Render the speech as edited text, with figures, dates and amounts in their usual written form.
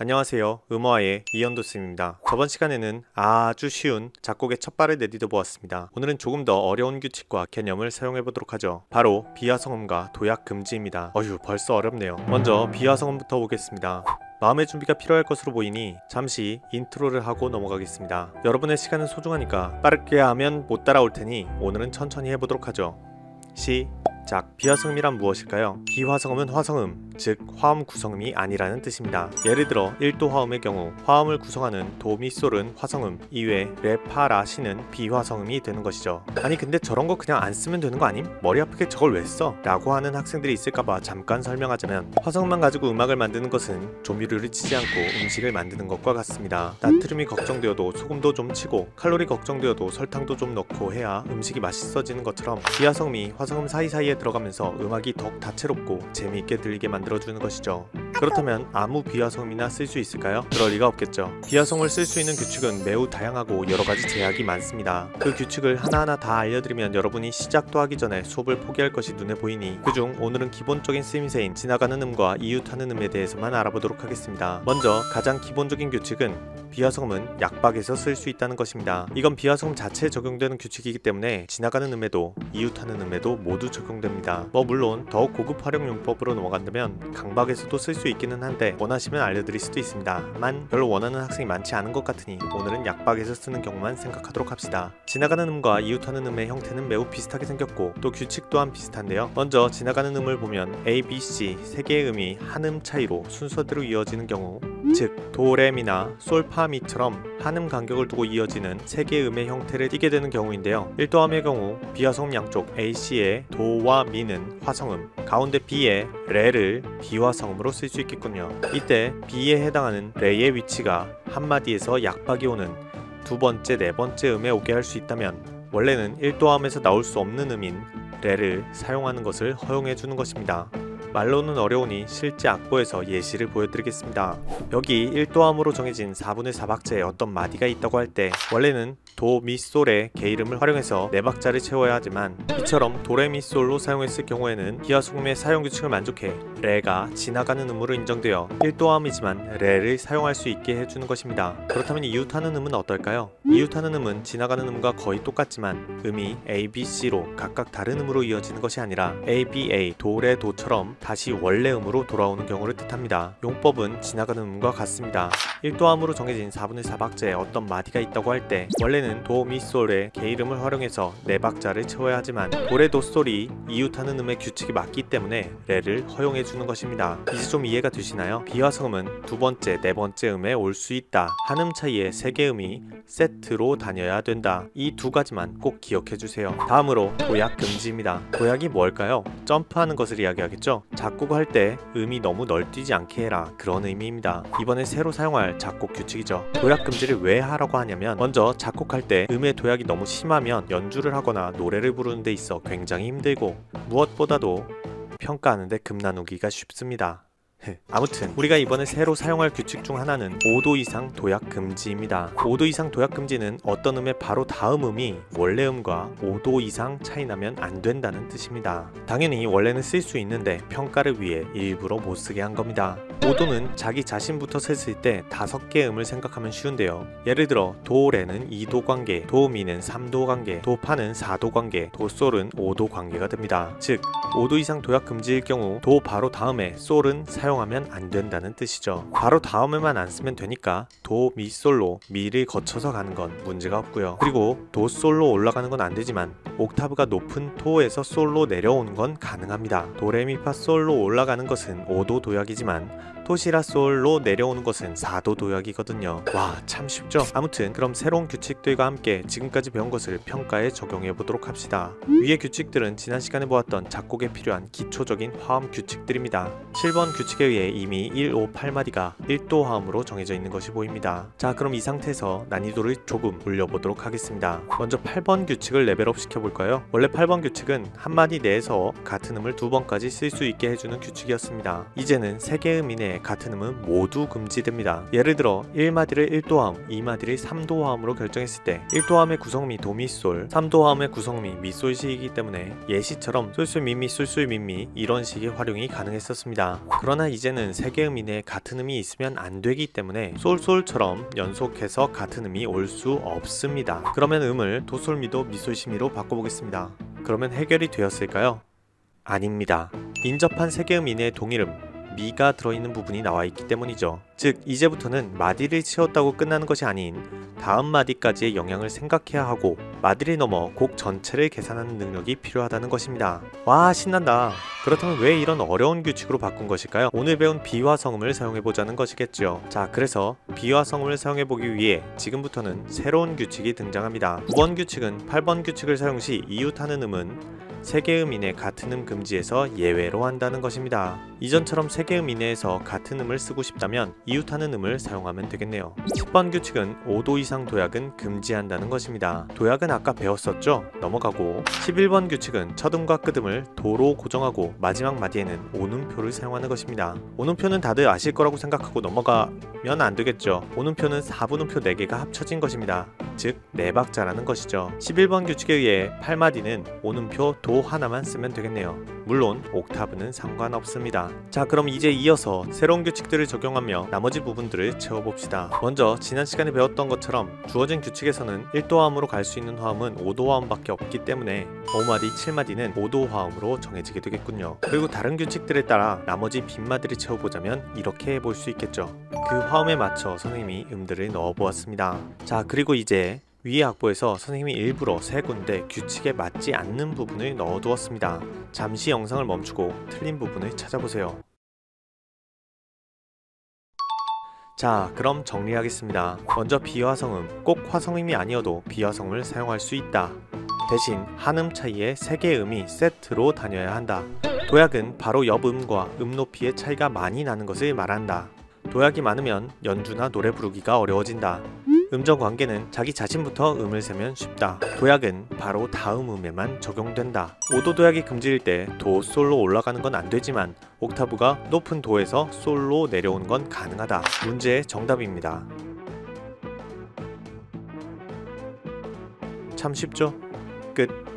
안녕하세요. 음어아의 이현도쌤입니다. 저번 시간에는 아주 쉬운 작곡의 첫발을 내디뎌 보았습니다. 오늘은 조금 더 어려운 규칙과 개념을 사용해 보도록 하죠. 바로 비화성음과 도약 금지입니다. 어휴, 벌써 어렵네요. 먼저 비화성음부터 보겠습니다. 마음의 준비가 필요할 것으로 보이니 잠시 인트로를 하고 넘어가겠습니다. 여러분의 시간은 소중하니까 빠르게 하면 못 따라올 테니 오늘은 천천히 해보도록 하죠. 시작! 비화성음이란 무엇일까요? 비화성음은 화성음, 즉 화음 구성음이 아니라는 뜻입니다. 예를 들어 1도 화음의 경우 화음을 구성하는 도, 미, 솔은 화성음, 이외 레, 파, 라, 시는 비화성음이 되는 것이죠. 아니 근데 저런 거 그냥 안 쓰면 되는 거 아님? 머리 아프게 저걸 왜 써? 라고 하는 학생들이 있을까봐 잠깐 설명하자면, 화성음만 가지고 음악을 만드는 것은 조미료를 치지 않고 음식을 만드는 것과 같습니다. 나트륨이 걱정되어도 소금도 좀 치고 칼로리 걱정되어도 설탕도 좀 넣고 해야 음식이 맛있어지는 것처럼 비화성음이 화성음 사이사이에 들어가면서 음악이 더욱 다채롭고 재미있게 들리게 만들어주는 것이죠. 그렇다면 아무 비화성음이나 쓸 수 있을까요? 그럴 리가 없겠죠. 비화성음을 쓸 수 있는 규칙은 매우 다양하고 여러가지 제약이 많습니다. 그 규칙을 하나하나 다 알려드리면 여러분이 시작도 하기 전에 수업을 포기할 것이 눈에 보이니 그중 오늘은 기본적인 쓰임새인 지나가는 음과 이웃하는 음에 대해서만 알아보도록 하겠습니다. 먼저 가장 기본적인 규칙은 비화성음은 약박에서 쓸 수 있다는 것입니다. 이건 비화성음 자체에 적용되는 규칙이기 때문에 지나가는 음에도 이웃하는 음에도 모두 적용됩니다. 물론 더욱 고급 활용 용법으로 넘어간다면 강박에서도 쓸 수 있기는 한데 원하시면 알려드릴 수도 있습니다만 별로 원하는 학생이 많지 않은 것 같으니 오늘은 약박에서 쓰는 경우만 생각하도록 합시다. 지나가는 음과 이웃하는 음의 형태는 매우 비슷하게 생겼고 또 규칙 또한 비슷한데요. 먼저 지나가는 음을 보면 A, B, C 세 개의 음이 한 음 차이로 순서대로 이어지는 경우, 즉 도, 레, 미나 솔, 파, 미처럼 한 음 간격을 두고 이어지는 세 개의 음의 형태를 띠게 되는 경우인데요. 1도함의 경우 비화성음 양쪽 A, C의 도와 미는 화성음, 가운데 B의 레를 비화성음으로 쓸 수 있겠군요. 이때 B에 해당하는 레의 위치가 한마디에서 약박이 오는 두 번째, 네 번째 음에 오게 할 수 있다면 원래는 1도함에서 나올 수 없는 음인 레를 사용하는 것을 허용해 주는 것입니다. 말로는 어려우니 실제 악보에서 예시를 보여드리겠습니다. 여기 1도함으로 정해진 4분의 4박자에 어떤 마디가 있다고 할 때 원래는 도, 미, 솔의 개이름을 활용해서 4박자를 채워야 하지만 이처럼 도, 레, 미, 솔로 사용했을 경우에는 비화성음의 사용 규칙을 만족해 레가 지나가는 음으로 인정되어 1도함이지만 레를 사용할 수 있게 해주는 것입니다. 그렇다면 이웃하는 음은 어떨까요? 이웃하는 음은 지나가는 음과 거의 똑같지만 음이 A, B, C로 각각 다른 음으로 이어지는 것이 아니라 A, B, A, 도, 레, 도처럼 다시 원래 음으로 돌아오는 경우를 뜻합니다. 용법은 지나가는 음과 같습니다. 1도함으로 정해진 4분의 4박자에 어떤 마디가 있다고 할 때 원래는 도, 미, 솔의 개이름을 활용해서 4박자를 채워야 하지만 도, 레, 도, 솔이 이웃하는 음의 규칙이 맞기 때문에 레를 허용해 주는 것입니다. 이제 좀 이해가 되시나요? 비화성음은 두 번째, 네 번째 음에 올 수 있다. 한 음 차이에 세 개 음이 세트로 다녀야 된다. 이 두 가지만 꼭 기억해 주세요. 다음으로 도약 금지입니다. 도약이 뭘까요? 점프하는 것을 이야기하겠죠? 작곡할 때 음이 너무 널뛰지 않게 해라, 그런 의미입니다. 이번에 새로 사용할 작곡 규칙이죠. 도약 금지를 왜 하라고 하냐면, 먼저 작곡할 때 음의 도약이 너무 심하면 연주를 하거나 노래를 부르는 데 있어 굉장히 힘들고 무엇보다도 평가하는데 금 나누기가 쉽습니다. 아무튼 우리가 이번에 새로 사용할 규칙 중 하나는 5도 이상 도약 금지입니다. 5도 이상 도약 금지는 어떤 음의 바로 다음 음이 원래 음과 5도 이상 차이 나면 안 된다는 뜻입니다. 당연히 원래는 쓸 수 있는데 평가를 위해 일부러 못 쓰게 한 겁니다. 5도는 자기 자신부터 셌을 때 5개의 음을 생각하면 쉬운데요. 예를 들어 도, 레는 2도 관계, 도, 미는 3도 관계, 도, 파는 4도 관계, 도, 솔은 5도 관계가 됩니다. 즉 5도 이상 도약 금지일 경우 도 바로 다음에 솔은 사용하면 안 된다는 뜻이죠. 바로 다음에만 안 쓰면 되니까 도, 미, 솔로 미를 거쳐서 가는 건 문제가 없고요. 그리고 도, 솔로 올라가는 건 안 되지만 옥타브가 높은 토에서 솔로 내려오는 건 가능합니다. 도, 레, 미, 파, 솔로 올라가는 것은 5도 도약이지만 토시라 솔로 내려오는 것은 4도 도약이거든요. 와, 참 쉽죠? 아무튼 그럼 새로운 규칙들과 함께 지금까지 배운 것을 평가에 적용해 보도록 합시다. 위의 규칙들은 지난 시간에 보았던 작곡에 필요한 기초적인 화음 규칙들입니다. 7번 규칙에 의해 이미 1, 5, 8마디가 1도 화음으로 정해져 있는 것이 보입니다. 자, 그럼 이 상태에서 난이도를 조금 올려보도록 하겠습니다. 먼저 8번 규칙을 레벨업 시켜볼까요? 원래 8번 규칙은 한 마디 내에서 같은 음을 2번까지 쓸 수 있게 해주는 규칙이었습니다. 이제는 3개의 음 이내에 이상의 같은 음은 모두 금지됩니다. 예를 들어 1마디를 1도화음, 2마디를 3도화음으로 결정했을 때 1도화음의 구성음이 도미솔, 3도화음의 구성음이 미솔식이기 때문에 예시처럼 솔솔미미 솔솔미미 이런 식의 활용이 가능했었습니다. 그러나 이제는 세 개음 이내에 같은 음이 있으면 안 되기 때문에 솔솔처럼 연속해서 같은 음이 올 수 없습니다. 그러면 음을 도솔미도 미솔시미로 바꿔보겠습니다. 그러면 해결이 되었을까요? 아닙니다. 인접한 세 개음 이내의 동일음 미가 들어있는 부분이 나와있기 때문이죠. 즉 이제부터는 마디를 치웠다고 끝나는 것이 아닌 다음 마디까지의 영향을 생각해야 하고 마디를 넘어 곡 전체를 계산하는 능력이 필요하다는 것입니다. 와, 신난다. 그렇다면 왜 이런 어려운 규칙으로 바꾼 것일까요? 오늘 배운 비화성음을 사용해보자는 것이겠죠. 자, 그래서 비화성음을 사용해보기 위해 지금부터는 새로운 규칙이 등장합니다. 9번 규칙은 8번 규칙을 사용 시 이웃하는 음은 세 개음 이내 같은 음 금지에서 예외로 한다는 것입니다. 이전처럼 세 개음 이내에서 같은 음을 쓰고 싶다면 이웃하는 음을 사용하면 되겠네요. 10번 규칙은 5도 이상 도약은 금지한다는 것입니다. 도약은 아까 배웠었죠? 넘어가고 11번 규칙은 첫음과 끝음을 도로 고정하고 마지막 마디에는 오음표를 사용하는 것입니다. 오음표는 다들 아실 거라고 생각하고 넘어가면 안 되겠죠. 오음표는 4분음표 4개가 합쳐진 것입니다. 즉 4박자라는 것이죠. 11번 규칙에 의해 8마디는 오음표 도 하나만 쓰면 되겠네요. 물론 옥타브는 상관없습니다. 자, 그럼 이제 이어서 새로운 규칙들을 적용하며 나머지 부분들을 채워봅시다. 먼저 지난 시간에 배웠던 것처럼 주어진 규칙에서는 1도화음으로 갈 수 있는 화음은 5도화음밖에 없기 때문에 5마디, 7마디는 5도화음으로 정해지게 되겠군요. 그리고 다른 규칙들에 따라 나머지 빈마디를 채워보자면 이렇게 해볼 수 있겠죠. 그 화음에 맞춰 선생님이 음들을 넣어보았습니다. 자, 그리고 이제 위의 악보에서 선생님이 일부러 3군데 규칙에 맞지 않는 부분을 넣어두었습니다. 잠시 영상을 멈추고 틀린 부분을 찾아보세요. 자, 그럼 정리하겠습니다. 먼저 비화성음, 꼭 화성음이 아니어도 비화성음을 사용할 수 있다. 대신 한음 차이의 3개의 음이 세트로 다녀야 한다. 도약은 바로 옆음과 음 높이의 차이가 많이 나는 것을 말한다. 도약이 많으면 연주나 노래 부르기가 어려워진다. 음정 관계는 자기 자신부터 음을 세면 쉽다. 도약은 바로 다음 음에만 적용된다. 5도 도약이 금지일 때 도, 솔로 올라가는 건 안 되지만 옥타브가 높은 도에서 솔로 내려오는 건 가능하다. 문제의 정답입니다. 참 쉽죠? 끝.